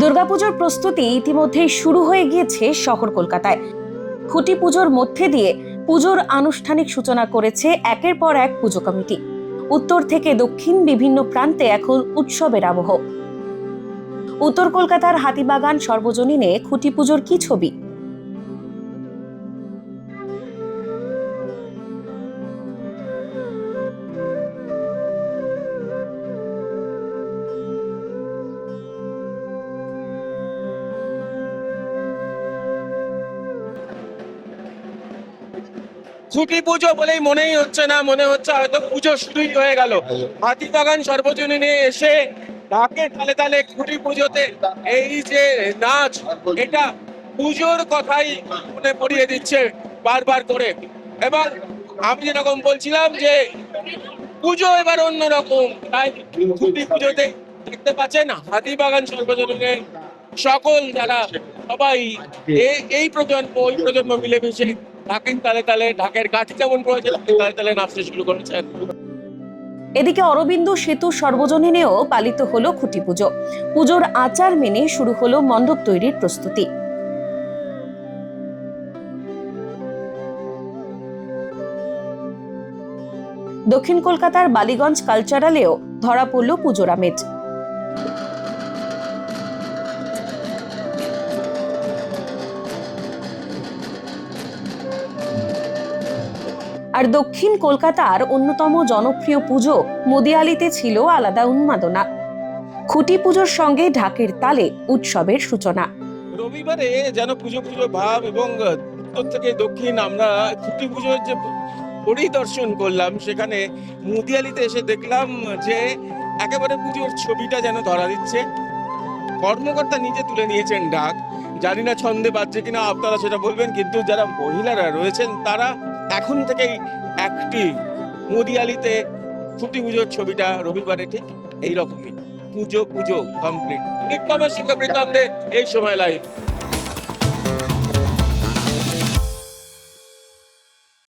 দুর্গাপুজোর প্রস্তুতি ইতিমধ্যেই শুরু হয়ে গিয়েছে শহর কলকাতায়। খুঁটি পুজোর মধ্যে দিয়ে পুজোর আনুষ্ঠানিক সূচনা করেছে একের পর এক পুজো কমিটি। উত্তর থেকে দক্ষিণ বিভিন্ন প্রান্তে এখন উৎসবের আবহ। উত্তর কলকাতার হাতিবাগান সর্বজনীনে খুঁটি পুজোর কি ছবি? খুঁটি পুজো বলেই মনেই হচ্ছে না, মনে হচ্ছে হয়তো পুজো শুরুই হয়ে গেল। হাতিবাগান সর্বজনীনে এসে ঢাকের তালে তালে খুঁটি পুজোতে এই যে নাচ, এটা পুজোর কথাই মনে পড়িয়ে দিচ্ছে বারবার করে। এবং আমি যেরকম বলছিলাম যে পুজো এবার অন্যরকম, তাই খুঁটি পুজোতে দেখতে পাচ্ছেন হাতিবাগান সর্বজনীনে সকল যারা সবাই এই প্রজন্ম ওই প্রজন্ম মিলেমিশে ঢাকের তালে তালে, ঢাকের কাঠি যেমন পড়েছে তালে তালে নাচতে শুরু করেছেন। এদিকে অরবিন্দ সেতু সর্বজনীনেও পালিত হলো খুঁটি পুজো। পুজোর আচার মেনে শুরু হলো মণ্ডপ তৈরির প্রস্তুতি। দক্ষিণ কলকাতার বালিগঞ্জ কালচারালেও ধরা পড়ল পুজোর আমেজ। আর দক্ষিণ কলকাতার অন্যতম জনপ্রিয় পুজো মুদিয়ালিতে ছিল আলাদা উন্মাদনা। খুঁটি পুজোর সঙ্গে ঢাকের তালে উৎসবের সূচনা। রবিবারে যেন পুজো পুজো ভাব, এবং উত্তর থেকে দক্ষিণ আমরা খুঁটি পুজোর যে পরিদর্শন করলাম, সেখানে মুদিয়ালিতে এসে দেখলাম যে একেবারে পুজোর ছবিটা যেন ধরা দিচ্ছে। কর্মকর্তা নিজে তুলে নিয়েছেন ঢাক, জানি না ছন্দে বাজছে কিনা, আপনারা সেটা বলবেন, কিন্তু যারা মহিলারা রয়েছেন তারা এখন থেকেই অ্যাক্টিভ। মুদিয়ালিতে খুঁটি পুজোর ছবিটা রবিবারে ঠিক এইরকমই, পুজো পুজো কমপ্লিট। বিক্রমের সঙ্গে বৃত্তান্তে এই সময় লাইভ।